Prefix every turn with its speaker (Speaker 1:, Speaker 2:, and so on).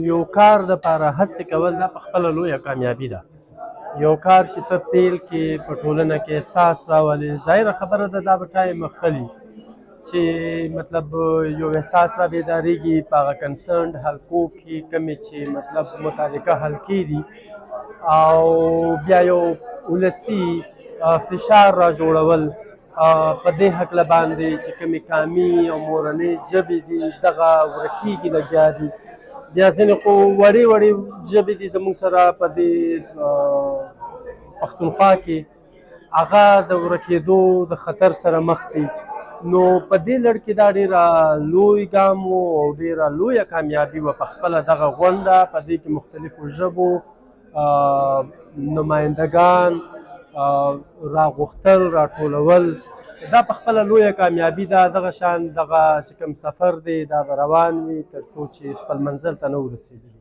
Speaker 1: یو کار دپاره هڅې کول دا پخپله لویه کامیابي ده. یو کار چې ته پیل کې په ټولنه کې احساس راولې، ظاهره خبره ده دا به ټایم خلي چې مطلب یو احساس را بیدارېږي په هغه کنسرنډ حلقو کې کومې چې مطلب متعلقه حلقې دي، او بیا یو ولسي فشار را جوړول په دې هکله باندې چې کومې قامي او مورنۍ ژبې دي دغه ورکېږي لګیا دي. بیا ځینې خو وړې وړې ژبې دي زموږ سره په دې پښتونخوا کې هغه د ورکېدو د خطر سره مخ دي. نو په دې لړ کې دا ډېره لوی ګام و او ډېره لویه کامیابي وه پخپله دغه غونډه. په دې کې مختلفو ژبو نمایندګان راغوښتل، راټولول، دا پخپله لویه کامیابي ده. دغه شان دغه چې کوم سفر دی دا به روان وي تر څو چې خپل منزل ته نه ورسېدلي.